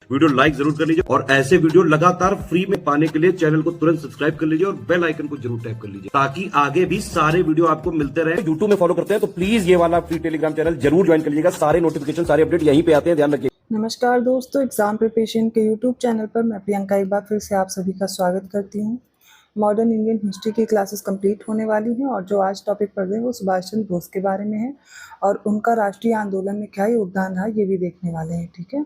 Video like जरूर कर लीजिए और ऐसे वीडियो लगातार फ्री में पाने के लिए चैनल को तुरंत सब्सक्राइब कर लीजिए और बेल आइकन को जरूर टैप कर लीजिए ताकि आगे भी सारे वीडियो आपको मिलते रहे। यूट्यूब में फॉलो करते हैं तो प्लीज ये वाला फ्री टेलीग्राम चैनल जरूर ज्वाइन कर लीजिएगा। सारे नोटिफिकेशन सारे अपडेट यहीं पे आते हैं, ध्यान रखिए। नमस्कार दोस्तों, एग्जाम प्रिपरेशन के यूट्यूब चैनल पर मैं प्रियंका एक बार फिर से आप सभी का स्वागत करती हूँ। मॉडर्न इंडियन हिस्ट्री की क्लासेस कंप्लीट होने वाली हैं और जो आज टॉपिक पढ़ रहे हैं वो सुभाष चंद्र बोस के बारे में है और उनका राष्ट्रीय आंदोलन में क्या योगदान रहा ये भी देखने वाले हैं। ठीक है,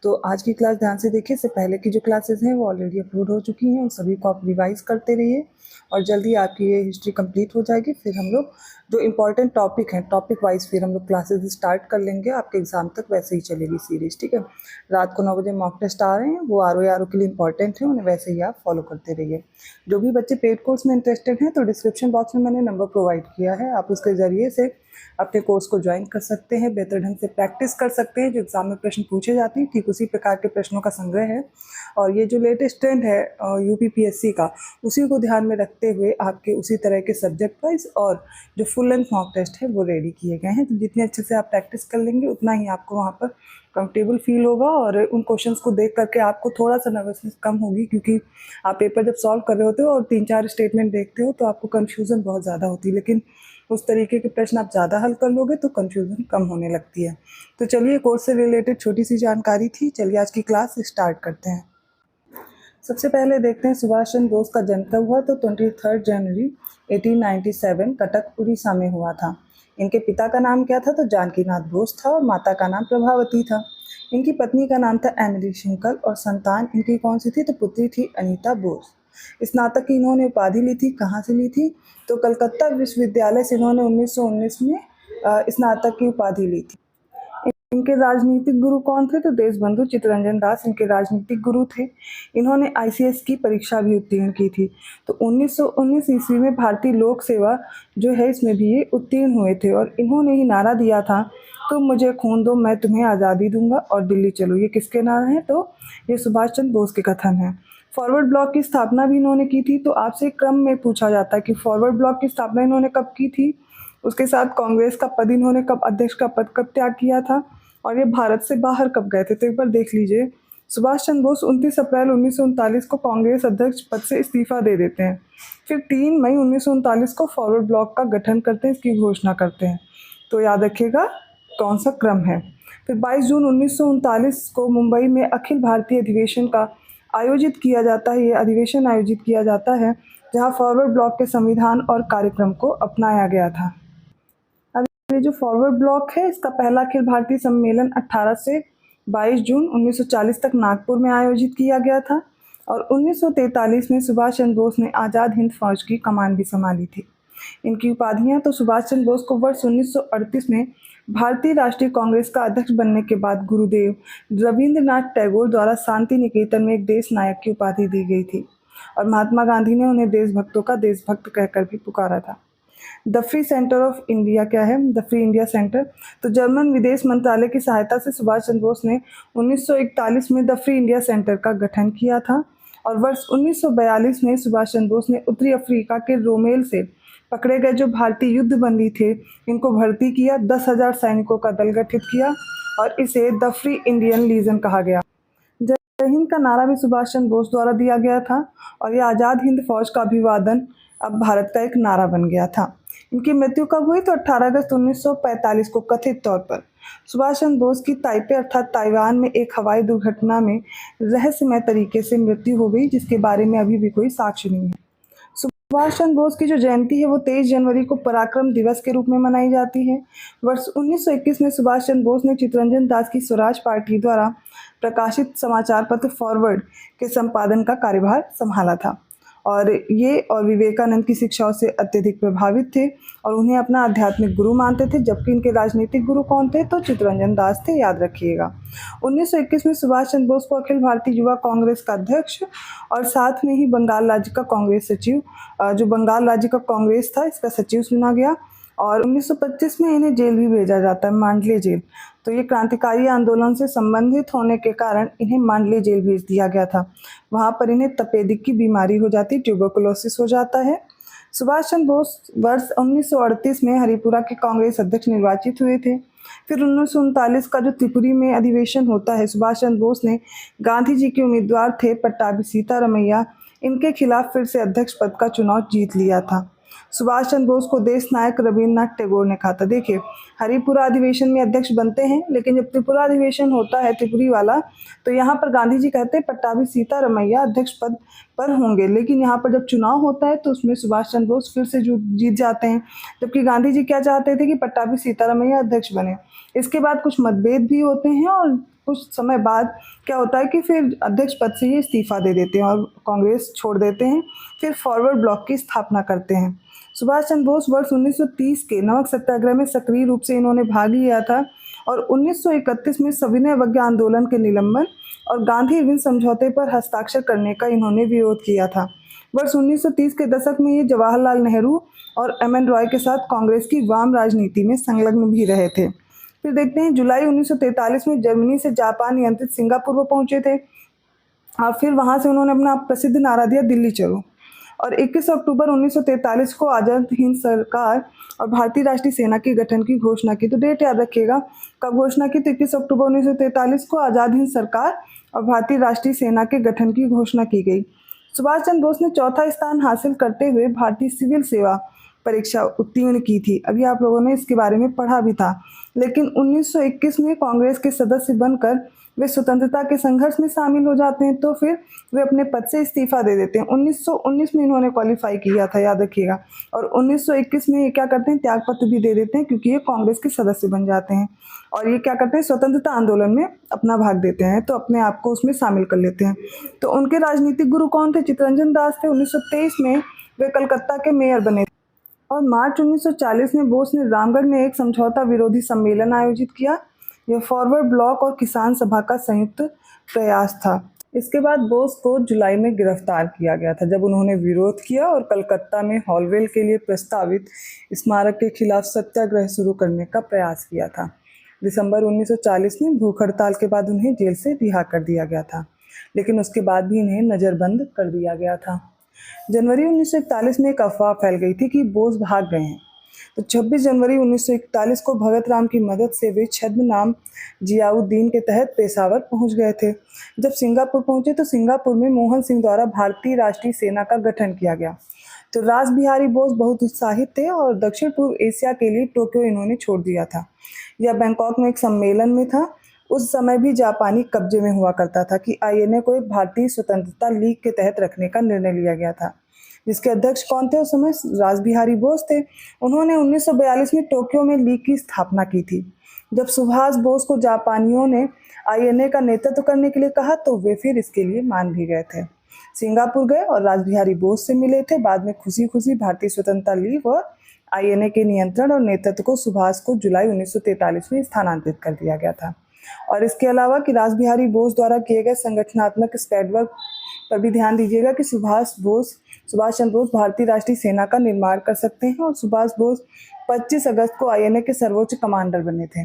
तो आज की क्लास ध्यान से देखिए। इससे पहले की जो क्लासेस हैं वो ऑलरेडी अपलोड हो चुकी हैं, उन सभी को आप रिवाइज करते रहिए और जल्दी आपकी ये हिस्ट्री कंप्लीट हो जाएगी। फिर हम लोग जो इम्पोर्टेंट टॉपिक हैं टॉपिक वाइज फिर हम लोग क्लासेस स्टार्ट कर लेंगे। आपके एग्जाम तक वैसे ही चलेगी सीरीज। ठीक है, रात को 9 बजे मॉक टेस्ट आ रहे हैं, वो आर के लिए इंपॉर्टेंट है, उन्हें वैसे ही आप फॉलो करते रहिए। जो भी बच्चे पेड कोर्स में इंटरेस्टेड हैं तो डिस्क्रिप्शन बॉक्स में मैंने नंबर प्रोवाइड किया है, आप उसके ज़रिए से अपने कोर्स को ज्वाइन कर सकते हैं, बेहतर ढंग से प्रैक्टिस कर सकते हैं। जो एग्जाम में प्रश्न पूछे जाते हैं ठीक उसी प्रकार के प्रश्नों का संग्रह है और ये जो लेटेस्ट ट्रेंड है यूपीपीएससी का, उसी को ध्यान में रखते हुए आपके उसी तरह के सब्जेक्ट वाइज और जो फुल लेंथ मॉक टेस्ट है वो रेडी किए गए हैं। तो जितने अच्छे से आप प्रैक्टिस कर लेंगे उतना ही आपको वहाँ पर कंफर्टेबल फील होगा और उन क्वेश्चंस को देख करके आपको थोड़ा सा नर्वसनेस कम होगी, क्योंकि आप पेपर जब सॉल्व कर रहे होते हो और 3-4 स्टेटमेंट देखते हो तो आपको कन्फ्यूज़न बहुत ज़्यादा होती है, लेकिन उस तरीके के प्रश्न आप ज़्यादा हल कर लोगे तो कन्फ्यूज़न कम होने लगती है। तो चलिए, कोर्स से रिलेटेड छोटी सी जानकारी थी, चलिए आज की क्लास स्टार्ट करते हैं। सबसे पहले देखते हैं सुभाष चंद्र बोस का जन्म कब हुआ। तो 23 जनवरी 1897 कटक उड़ीसा में हुआ था। इनके पिता का नाम क्या था? तो जानकीनाथ बोस था और माता का नाम प्रभावती था। इनकी पत्नी का नाम था एमिली शिंकल और संतान इनकी कौन सी थी? तो पुत्री थी अनीता बोस। स्नातक की इन्होंने उपाधि ली थी, कहाँ से ली थी? तो कलकत्ता विश्वविद्यालय से इन्होंने 1919 में स्नातक की उपाधि ली थी। इनके राजनीतिक गुरु कौन थे? तो देशबंधु चित्तरंजन दास इनके राजनीतिक गुरु थे। इन्होंने आईसीएस की परीक्षा भी उत्तीर्ण की थी। तो 1919 ईस्वी में भारतीय लोक सेवा जो है इसमें भी ये उत्तीर्ण हुए थे और इन्होंने ही नारा दिया था, तुम मुझे खून दो मैं तुम्हें आज़ादी दूंगा और दिल्ली चलो। ये किसके नारे हैं? तो ये सुभाष चंद्र बोस के कथन हैं। फॉरवर्ड ब्लॉक की स्थापना भी इन्होंने की थी। तो आपसे क्रम में पूछा जाता है कि फॉरवर्ड ब्लॉक की स्थापना इन्होंने कब की थी, उसके साथ कांग्रेस का पद इन्होंने कब, अध्यक्ष का पद कब त्याग किया था और ये भारत से बाहर कब गए थे। तो एक बार देख लीजिए, सुभाष चंद्र बोस 29 अप्रैल 1939 को कांग्रेस अध्यक्ष पद से इस्तीफा दे देते हैं। फिर 3 मई 1939 को फॉरवर्ड ब्लॉक का गठन करते हैं, इसकी घोषणा करते हैं। तो याद रखिएगा कौन सा क्रम है। फिर 22 जून 1939 को मुंबई में अखिल भारतीय अधिवेशन का आयोजित किया जाता है। ये अधिवेशन आयोजित किया जाता है जहाँ फॉरवर्ड ब्लॉक के संविधान और कार्यक्रम को अपनाया गया था। ये जो फॉरवर्ड ब्लॉक है इसका पहला अखिल भारतीय सम्मेलन 18 से 22 जून 1940 तक नागपुर में आयोजित किया गया था और 1943 में सुभाष चंद्र बोस ने आज़ाद हिंद फौज की कमान भी संभाली थी। इनकी उपाधियां, तो सुभाष चंद्र बोस को वर्ष 1938 में भारतीय राष्ट्रीय कांग्रेस का अध्यक्ष बनने के बाद गुरुदेव रविंद्रनाथ टैगोर द्वारा शांति निकेतन में एक देश नायक की उपाधि दी गई थी और महात्मा गांधी ने उन्हें देशभक्तों का देशभक्त कहकर भी पुकारा था। The free centre of India क्या है? द फ्री इंडिया सेंटर, तो जर्मन विदेश मंत्रालय की सहायता से सुभाष चंद्र बोस ने 1941 में द फ्री इंडिया सेंटर का गठन किया था और वर्ष 1942 में सुभाष चंद्र बोस ने उत्तरी अफ्रीका के रोमेल से पकड़े गए जो भारतीय युद्धबंदी थे इनको भर्ती किया, 10,000 सैनिकों का दल गठित किया और इसे द फ्री इंडियन लीजन कहा गया। जय हिंद का नारा भी सुभाष चंद्र बोस द्वारा दिया गया था और यह आज़ाद हिंद फौज का अभिवादन अब भारत का एक नारा बन गया था। इनकी मृत्यु कब हुई? तो 18 अगस्त 1945 को कथित तौर पर सुभाष चंद्र बोस की ताइपे अर्थात ताइवान में एक हवाई दुर्घटना में रहस्यमय तरीके से मृत्यु हो गई, जिसके बारे में अभी भी कोई साक्ष्य नहीं है। सुभाष चंद्र बोस की जो जयंती है वो 23 जनवरी को पराक्रम दिवस के रूप में मनाई जाती है। वर्ष 1921 में सुभाष चंद्र बोस ने चित्तरंजन दास की स्वराज पार्टी द्वारा प्रकाशित समाचार पत्र फॉरवर्ड के संपादन का कार्यभार संभाला था और ये और विवेकानंद की शिक्षाओं से अत्यधिक प्रभावित थे और उन्हें अपना आध्यात्मिक गुरु मानते थे। जबकि इनके राजनीतिक गुरु कौन थे? तो चित्तरंजन दास थे, याद रखिएगा। 1921 में सुभाष चंद्र बोस को अखिल भारतीय युवा कांग्रेस का अध्यक्ष और साथ में ही बंगाल राज्य का कांग्रेस सचिव, जो बंगाल राज्य का कांग्रेस था इसका सचिव चुना गया और 1925 में इन्हें जेल भी भेजा जाता है, मांडले जेल। तो ये क्रांतिकारी आंदोलन से संबंधित होने के कारण इन्हें मांडले जेल भेज दिया गया था। वहाँ पर इन्हें तपेदिक की बीमारी हो जाती, ट्यूबरकुलोसिस हो जाता है। सुभाष चंद्र बोस वर्ष 1938 में हरिपुरा के कांग्रेस अध्यक्ष निर्वाचित हुए थे फिर 1939 का जो त्रिपुरी में अधिवेशन होता है, सुभाष चंद्र बोस ने गांधी जी के उम्मीदवार थे पट्टाभी सीतारमैया, इनके खिलाफ फिर से अध्यक्ष पद का चुनाव जीत लिया था। सुभाष चंद्र बोस को देश नायक रविन्द्रनाथ टैगोर ने कहा था। देखिए, हरिपुरा अधिवेशन में अध्यक्ष बनते हैं, लेकिन जब त्रिपुरा अधिवेशन होता है त्रिपुरी वाला, तो यहाँ पर गांधी जी कहते हैं पट्टाभी सीतारमैया अध्यक्ष पद पर होंगे, लेकिन यहाँ पर जब चुनाव होता है तो उसमें सुभाष चंद्र बोस फिर से जीत जाते हैं, जबकि गांधी जी क्या चाहते थे कि पट्टाभी सीतारमैया अध्यक्ष बने। इसके बाद कुछ मतभेद भी होते हैं और कुछ समय बाद क्या होता है कि फिर अध्यक्ष पद से ये इस्तीफा दे देते हैं और कांग्रेस छोड़ देते हैं, फिर फॉरवर्ड ब्लॉक की स्थापना करते हैं। सुभाष चंद्र बोस वर्ष 1930 के नमक सत्याग्रह में सक्रिय रूप से इन्होंने भाग लिया था और 1931 में सविनय अवज्ञा आंदोलन के निलंबन और गांधी इरविन समझौते पर हस्ताक्षर करने का इन्होंने विरोध किया था। वर्ष 1930 के दशक में ये जवाहरलाल नेहरू और एम.एन. रॉय के साथ कांग्रेस की वाम राजनीति में संलग्न भी रहे थे। फिर देखते हैं, जुलाई 1943 में जर्मनी से जापान नियंत्रित सिंगापुर को पहुंचे थे और फिर वहां से उन्होंने अपना प्रसिद्ध नारा दिया, दिल्ली चलो। और 21 अक्टूबर 1943 को आज़ाद हिंद सरकार और भारतीय राष्ट्रीय सेना के गठन की घोषणा की। तो डेट याद रखिएगा, कब घोषणा की? तो 21 अक्टूबर 1943 को आज़ाद हिंद सरकार और भारतीय राष्ट्रीय सेना के गठन की घोषणा की गई। सुभाष चंद्र बोस ने चौथा स्थान हासिल करते हुए भारतीय सिविल सेवा परीक्षा उत्तीर्ण की थी। अभी आप लोगों ने इसके बारे में पढ़ा भी था। लेकिन 1921 में कांग्रेस के सदस्य बनकर वे स्वतंत्रता के संघर्ष में शामिल हो जाते हैं, तो फिर वे अपने पद से इस्तीफा दे देते हैं। 1919 में इन्होंने क्वालिफाई किया था, याद रखिएगा, और 1921 में ये क्या करते हैं, त्यागपत्र भी दे देते हैं, क्योंकि ये कांग्रेस के सदस्य बन जाते हैं और ये क्या करते हैं, स्वतंत्रता आंदोलन में अपना भाग देते हैं, तो अपने आप को उसमें शामिल कर लेते हैं। तो उनके राजनीतिक गुरु कौन थे? चित्तरंजन दास थे। 1923 में वे कलकत्ता के मेयर बने और मार्च 1940 में बोस ने रामगढ़ में एक समझौता विरोधी सम्मेलन आयोजित किया। यह फॉरवर्ड ब्लॉक और किसान सभा का संयुक्त प्रयास था। इसके बाद बोस को जुलाई में गिरफ्तार किया गया था, जब उन्होंने विरोध किया और कलकत्ता में हॉलवेल के लिए प्रस्तावित स्मारक के खिलाफ सत्याग्रह शुरू करने का प्रयास किया था। दिसंबर 1940 में भूख हड़ताल के बाद उन्हें जेल से रिहा कर दिया गया था, लेकिन उसके बाद भी इन्हें नज़रबंद कर दिया गया था। जनवरी 1941 में एक अफवाह फैल गई थी कि बोस भाग गए हैं। तो 26 जनवरी 1941 को भगत राम की मदद से वे छद्म नाम जियाउद्दीन के तहत पेशावर पहुंच गए थे। जब सिंगापुर पहुंचे तो सिंगापुर में मोहन सिंह द्वारा भारतीय राष्ट्रीय सेना का गठन किया गया। तो रास बिहारी बोस बहुत उत्साहित थे और दक्षिण पूर्व एशिया के लिए टोक्यो इन्होंने छोड़ दिया था। यह बैंकॉक में एक सम्मेलन में था। उस समय भी जापानी कब्जे में हुआ करता था कि आईएनए को एक भारतीय स्वतंत्रता लीग के तहत रखने का निर्णय लिया गया था, जिसके अध्यक्ष कौन थे उस समय? रास बिहारी बोस थे। उन्होंने 1942 में टोक्यो में लीग की स्थापना की थी। जब सुभाष बोस को जापानियों ने आईएनए का नेतृत्व करने के लिए कहा तो वे फिर इसके लिए मान भी गए थे। सिंगापुर गए और रास बिहारी बोस से मिले थे। बाद में खुशी खुशी भारतीय स्वतंत्रता लीग और आईएनए के नियंत्रण और नेतृत्व को सुभाष को जुलाई 1943 में स्थानांतरित कर दिया गया था। और इसके अलावा कि रास बिहारी बोस द्वारा किए गए संगठनात्मक स्पैडवर्क पर भी ध्यान दीजिएगा कि सुभाष चंद्र बोस भारतीय राष्ट्रीय सेना का निर्माण कर सकते हैं और सुभाष बोस 25 अगस्त को आईएनए के सर्वोच्च कमांडर बने थे।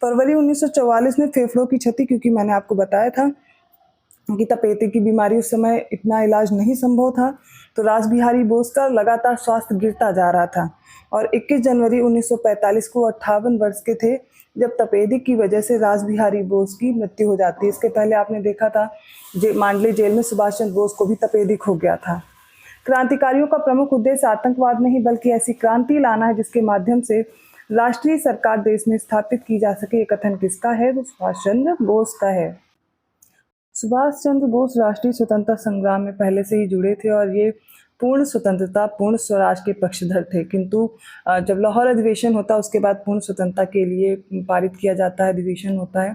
फरवरी 1944 में फेफड़ों की क्षति, क्योंकि मैंने आपको बताया था कि तपेदिक की बीमारी उस समय इतना इलाज नहीं संभव था, तो रास बिहारी बोस का लगातार स्वास्थ्य गिरता जा रहा था और 21 जनवरी 1945 को 58 वर्ष के थे जब तपेदिक की वजह से रास बिहारी बोस की मृत्यु हो जाती है। इसके पहले आपने देखा था मांडले जेल में सुभाष चंद्र बोस को भी तपेदिक हो गया था। क्रांतिकारियों का प्रमुख उद्देश्य आतंकवाद नहीं बल्कि ऐसी क्रांति लाना है जिसके माध्यम से राष्ट्रीय सरकार देश में स्थापित की जा सके। ये कथन किसका है? तो सुभाष चंद्र बोस का है। सुभाष चंद्र बोस राष्ट्रीय स्वतंत्रता संग्राम में पहले से ही जुड़े थे और ये पूर्ण स्वतंत्रता, पूर्ण स्वराज के पक्षधर थे, किंतु जब लाहौर अधिवेशन होता है उसके बाद पूर्ण स्वतंत्रता के लिए पारित किया जाता है, अधिवेशन होता है।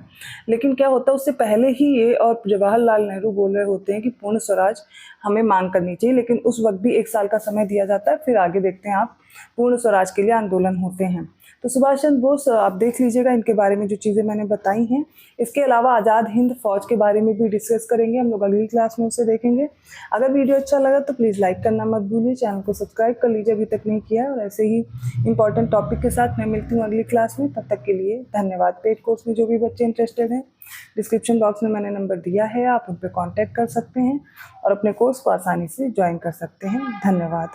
लेकिन क्या होता है, उससे पहले ही ये और जवाहरलाल नेहरू बोल रहे होते हैं कि पूर्ण स्वराज हमें मांग करनी चाहिए, लेकिन उस वक्त भी 1 साल का समय दिया जाता है। फिर आगे देखते हैं आप, पूर्ण स्वराज के लिए आंदोलन होते हैं। तो सुभाष चंद्र बोस आप देख लीजिएगा, इनके बारे में जो चीज़ें मैंने बताई हैं। इसके अलावा आज़ाद हिंद फौज के बारे में भी डिस्कस करेंगे हम लोग, अगली क्लास में उसे देखेंगे। अगर वीडियो अच्छा लगा तो प्लीज़ लाइक करना मत भूलिए, चैनल को सब्सक्राइब कर लीजिए अभी तक नहीं किया। और ऐसे ही इंपॉर्टेंट टॉपिक के साथ मैं मिलती हूँ अगली क्लास में। तब तक के लिए धन्यवाद। पेड कोर्स में जो भी बच्चे इंटरेस्टेड हैं, डिस्क्रिप्शन बॉक्स में मैंने नंबर दिया है, आप उन पर कॉन्टैक्ट कर सकते हैं और अपने कोर्स को आसानी से ज्वाइन कर सकते हैं। धन्यवाद।